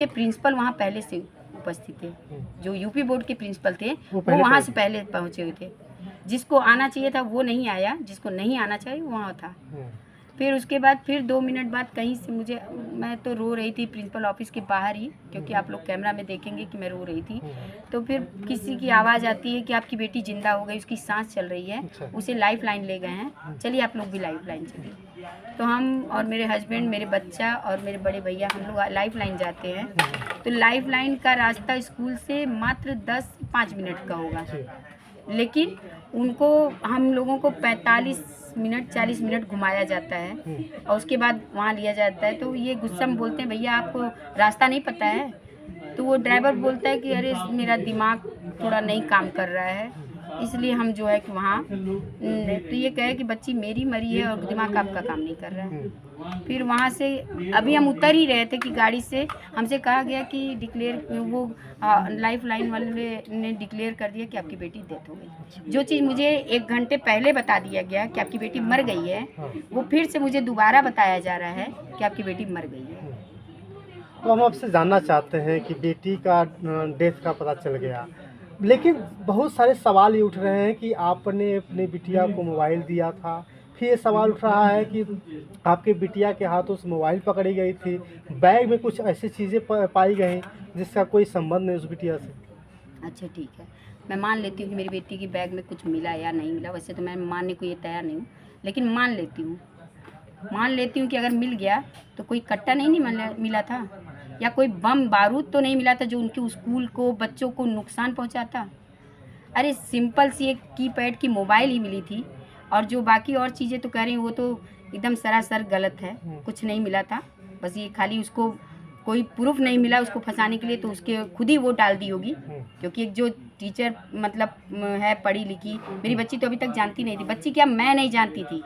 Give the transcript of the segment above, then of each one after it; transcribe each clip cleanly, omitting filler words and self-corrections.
के प्रिंसिपल वहाँ पहले से उपस्थित थे। जो यूपी बोर्ड के प्रिंसिपल थे वो पहले वहाँ से पहले पहुँचे हुए थे। जिसको आना चाहिए था वो नहीं आया, जिसको नहीं आना चाहिए वो वहाँ था। फिर उसके बाद फिर 2 मिनट बाद कहीं से मुझे, मैं तो रो रही थी प्रिंसिपल ऑफिस के बाहर ही, क्योंकि आप लोग कैमरा में देखेंगे कि मैं रो रही थी। तो फिर किसी की आवाज़ आती है कि आपकी बेटी जिंदा हो गई, उसकी सांस चल रही है, उसे लाइफ लाइन ले गए हैं, चलिए आप लोग भी लाइफ लाइन चलिए। तो हम और मेरे हस्बैंड, मेरे बच्चा और मेरे बड़े भैया, हम लोग लाइफ लाइन जाते हैं। तो लाइफ लाइन का रास्ता स्कूल से मात्र 10-5 मिनट का होगा, लेकिन उनको हम लोगों को 45 मिनट 40 मिनट घुमाया जाता है और उसके बाद वहाँ लिया जाता है। तो ये गुस्सा में बोलते हैं, भैया आपको रास्ता नहीं पता है? तो वो ड्राइवर बोलता है कि अरे मेरा दिमाग थोड़ा नहीं काम कर रहा है, इसलिए हम जो है कि वहाँ तो ये कहे कि बच्ची मेरी मरी है और दिमाग आपका काम नहीं कर रहा है। फिर वहाँ से अभी हम उतर ही रहे थे कि गाड़ी से हमसे कहा गया कि डिक्लेयर, वो लाइफ लाइन वाले ने डिक्लेयर कर दिया कि आपकी बेटी डेथ हो गई। जो चीज़ मुझे 1 घंटे पहले बता दिया गया कि आपकी बेटी मर गई है, वो फिर से मुझे दोबारा बताया जा रहा है कि आपकी बेटी मर गई है। तो हम आपसे जानना चाहते हैं कि बेटी का डेथ का पता चल गया, लेकिन बहुत सारे सवाल ये उठ रहे हैं कि आपने अपनी बिटिया को मोबाइल दिया था। फिर ये सवाल उठ रहा है कि आपके बिटिया के हाथों से मोबाइल पकड़ी गई थी, बैग में कुछ ऐसी चीज़ें पाई गई जिसका कोई संबंध नहीं उस बिटिया से। अच्छा ठीक है, मैं मान लेती हूँ कि मेरी बेटी की बैग में कुछ मिला या नहीं मिला, वैसे तो मैं मानने को ये तैयार नहीं हूँ, लेकिन मान लेती हूँ कि अगर मिल गया तो कोई कट्टा नहीं मिला था, या कोई बम बारूद तो नहीं मिला था जो उनके स्कूल को, बच्चों को नुकसान पहुँचाता। अरे सिंपल सी एक कीपैड की मोबाइल ही मिली थी, और जो बाकी और चीज़ें तो कह रही हैं वो तो एकदम सरासर गलत है, कुछ नहीं मिला था। बस ये खाली उसको कोई प्रूफ नहीं मिला उसको फंसाने के लिए, तो उसके खुद ही वो डाल दी होगी, क्योंकि एक जो टीचर मतलब है पढ़ी लिखी, मेरी बच्ची तो अभी तक जानती नहीं थी। बच्ची क्या, मैं नहीं जानती थी,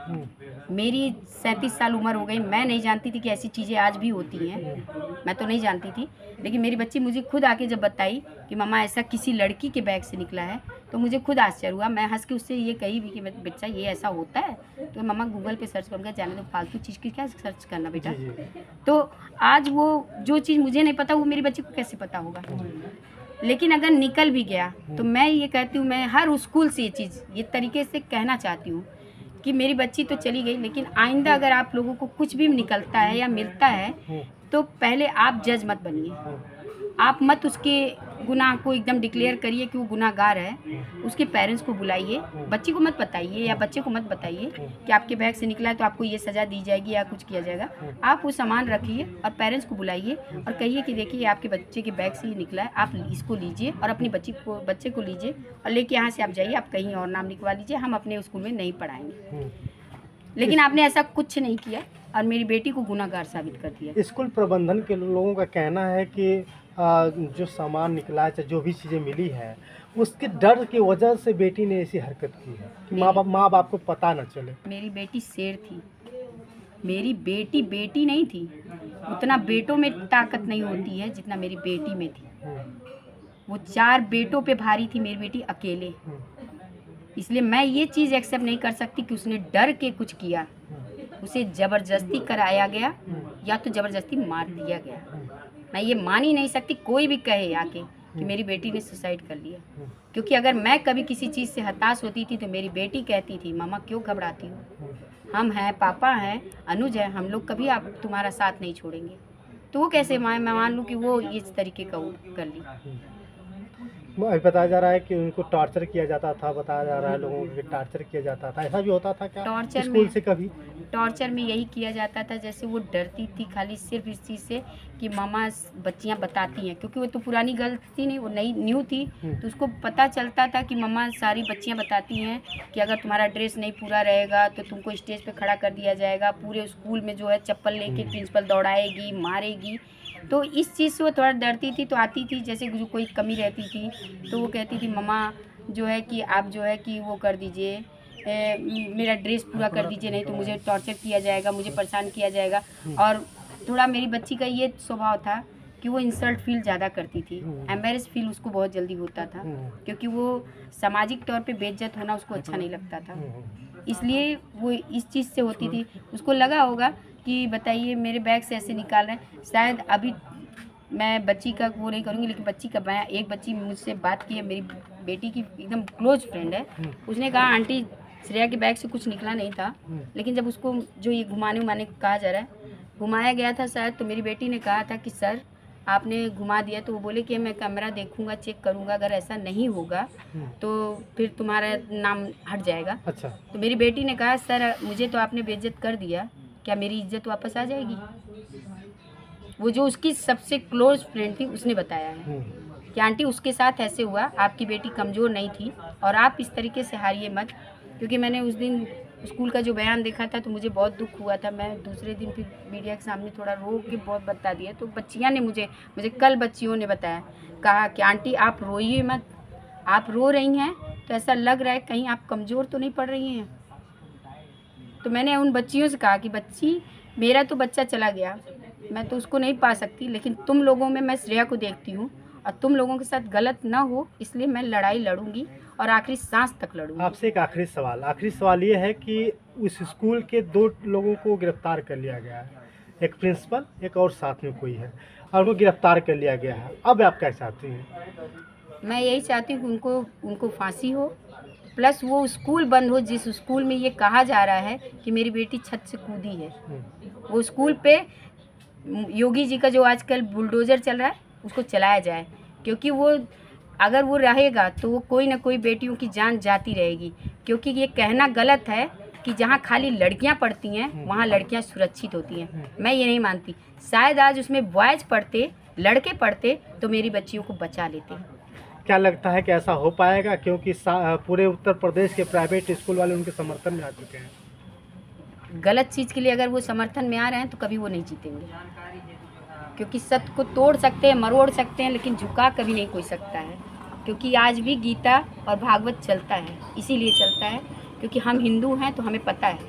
मेरी 37 साल उम्र हो गई, मैं नहीं जानती थी कि ऐसी चीज़ें आज भी होती हैं, मैं तो नहीं जानती थी। लेकिन मेरी बच्ची मुझे खुद आके जब बताई कि मम्मा ऐसा किसी लड़की के बैग से निकला है, तो मुझे खुद आश्चर्य हुआ। मैं हंस के उससे ये कही भी कि बच्चा ये ऐसा होता है, तो मम्मा गूगल पे सर्च करूँगा, जाने दो फालतू चीज़ की क्या सर्च करना बेटा। तो आज वो जो चीज़ मुझे नहीं पता वो मेरी बच्ची को कैसे पता होगा। लेकिन अगर निकल भी गया तो मैं ये कहती हूँ, मैं हर स्कूल से ये चीज़ ये तरीके से कहना चाहती हूँ कि मेरी बच्ची तो चली गई, लेकिन आइंदा अगर आप लोगों को कुछ भी निकलता है या मिलता है, तो पहले आप जज मत बनिए। आप मत उसके गुनाह को एकदम डिक्लेयर करिए कि वो गुनाहगार है। उसके पेरेंट्स को बुलाइए, बच्ची को मत बताइए या बच्चे को मत बताइए कि आपके बैग से निकला है तो आपको ये सज़ा दी जाएगी या कुछ किया जाएगा। आप वो सामान रखिए और पेरेंट्स को बुलाइए और कहिए कि देखिए आपके बच्चे के बैग से ये निकला है, आप इसको लीजिए और अपनी बच्चे को लीजिए और लेके यहाँ से आप जाइए, आप कहीं और नाम लिखवा लीजिए, हम अपने स्कूल में नहीं पढ़ाएंगे। लेकिन आपने ऐसा कुछ नहीं किया और मेरी बेटी को गुनाहगार साबित कर दिया। स्कूल प्रबंधन के लोगों का कहना है कि जो सामान निकला है, चाहे जो भी चीज़ें मिली है, उसके डर की वजह से बेटी ने ऐसी हरकत की है कि माँ बाप को पता न चले। मेरी बेटी शेर थी, मेरी बेटी बेटी नहीं थी। उतना बेटों में ताकत नहीं होती है जितना मेरी बेटी में थी। वो 4 बेटों पे भारी थी मेरी बेटी अकेले। इसलिए मैं ये चीज़ एक्सेप्ट नहीं कर सकती कि उसने डर के कुछ किया। उसे ज़बरदस्ती कराया गया या तो ज़बरदस्ती मार दिया गया। मैं ये मान ही नहीं सकती कोई भी कहे आके कि मेरी बेटी ने सुसाइड कर लिया, क्योंकि अगर मैं कभी किसी चीज़ से हताश होती थी तो मेरी बेटी कहती थी, मामा क्यों घबराती हो, हम हैं, पापा हैं, अनुज है, हम लोग कभी आप तुम्हारा साथ नहीं छोड़ेंगे। तो वो कैसे मैं मान लूँ कि वो इस तरीके का कर ली। अभी बताया जा रहा है कि उनको टॉर्चर किया जाता था, बताया जा रहा है लोगों को कि टॉर्चर किया जाता था, ऐसा भी होता था क्या स्कूल से कभी? टॉर्चर में यही किया जाता था, जैसे वो डरती थी खाली सिर्फ इस चीज़ से कि मामा बच्चियाँ बताती हैं, क्योंकि वो तो पुरानी गर्ल थी नहीं, वो नई न्यू थी, तो उसको पता चलता था कि मम्मा सारी बच्चियाँ बताती हैं कि अगर तुम्हारा ड्रेस नहीं पूरा रहेगा तो तुमको स्टेज पे खड़ा कर दिया जाएगा, पूरे स्कूल में जो है चप्पल लेके प्रिंसिपल दौड़ाएगी, मारेगी। तो इस चीज़ से वो थोड़ा डरती थी, तो आती थी जैसे जो कोई कमी रहती थी तो वो कहती थी मम्मा जो है कि आप जो है कि वो कर दीजिए, मेरा ड्रेस पूरा कर दीजिए, नहीं तो मुझे टॉर्चर किया जाएगा, मुझे परेशान किया जाएगा। और थोड़ा मेरी बच्ची का ये स्वभाव था कि वो इंसल्ट फील ज़्यादा करती थी, एम्बेरस फील उसको बहुत जल्दी होता था, क्योंकि वो सामाजिक तौर पे बेइज्जत होना उसको अच्छा नहीं लगता था, इसलिए वो इस चीज़ से होती थी। उसको लगा होगा कि बताइए मेरे बैग से ऐसे निकाल रहे हैं, शायद अभी मैं बच्ची का वो नहीं करूँगी, लेकिन बच्ची का बयान, एक बच्ची मुझसे बात की है, मेरी बेटी की एकदम क्लोज फ्रेंड है। उसने कहा आंटी श्रेया के बैग से कुछ निकला नहीं था, लेकिन जब उसको जो ये घुमाने उमाने को कहा जा रहा है, घुमाया गया था शायद, तो मेरी बेटी ने कहा था कि सर आपने घुमा दिया। तो वो बोले कि मैं कैमरा देखूंगा, चेक करूंगा, अगर ऐसा नहीं होगा तो फिर तुम्हारा नाम हट जाएगा। अच्छा। तो मेरी बेटी ने कहा सर मुझे तो आपने बेइज्जत कर दिया, क्या मेरी इज्जत वापस आ जाएगी? वो जो उसकी सबसे क्लोज फ्रेंड थी उसने बताया है कि आंटी उसके साथ ऐसे हुआ, आपकी बेटी कमज़ोर नहीं थी और आप इस तरीके से हारिए मत। क्योंकि मैंने उस दिन स्कूल का जो बयान देखा था तो मुझे बहुत दुख हुआ था। मैं दूसरे दिन फिर मीडिया के सामने थोड़ा रो के बहुत बता दिया। तो बच्चियाँ ने मुझे कल बच्चियों ने बताया, कहा कि आंटी आप रोइए मत, आप रो रही हैं तो ऐसा लग रहा है कहीं आप कमज़ोर तो नहीं पड़ रही हैं। तो मैंने उन बच्चियों से कहा कि बच्ची मेरा तो बच्चा चला गया, मैं तो उसको नहीं पा सकती, लेकिन तुम लोगों में मैं श्रेया को देखती हूँ और तुम लोगों के साथ गलत ना हो, इसलिए मैं लड़ाई लड़ूंगी और आखिरी सांस तक लड़ूंगी। आपसे एक आखिरी सवाल ये है कि उस स्कूल के 2 लोगों को गिरफ्तार कर लिया गया है, एक प्रिंसिपल, एक और साथ में कोई है, और उनको गिरफ्तार कर लिया गया है। अब आप क्या चाहती हैं? मैं यही चाहती हूँ कि उनको फांसी हो, प्लस वो स्कूल बंद हो जिस स्कूल में ये कहा जा रहा है कि मेरी बेटी छत से कूदी है। वो स्कूल पे योगी जी का जो आजकल बुलडोज़र चल रहा है उसको चलाया जाए, क्योंकि वो अगर वो रहेगा तो वो कोई ना कोई बेटियों की जान जाती रहेगी। क्योंकि ये कहना गलत है कि जहाँ खाली लड़कियाँ पढ़ती हैं वहाँ लड़कियाँ सुरक्षित होती हैं, मैं ये नहीं मानती। शायद आज उसमें बॉयज़ पढ़ते, लड़के पढ़ते तो मेरी बच्चियों को बचा लेते। क्या लगता है कि ऐसा हो पाएगा? क्योंकि पूरे उत्तर प्रदेश के प्राइवेट स्कूल वाले उनके समर्थन में आ चुके हैं। गलत चीज़ के लिए अगर वो समर्थन में आ रहे हैं तो कभी वो नहीं जीतेंगे, क्योंकि सत्य को तोड़ सकते हैं, मरोड़ सकते हैं, लेकिन झुका कभी नहीं कोई सकता है। क्योंकि आज भी गीता और भागवत चलता है, इसीलिए चलता है क्योंकि हम हिंदू हैं तो हमें पता है।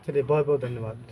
चलिए, बहुत बहुत धन्यवाद।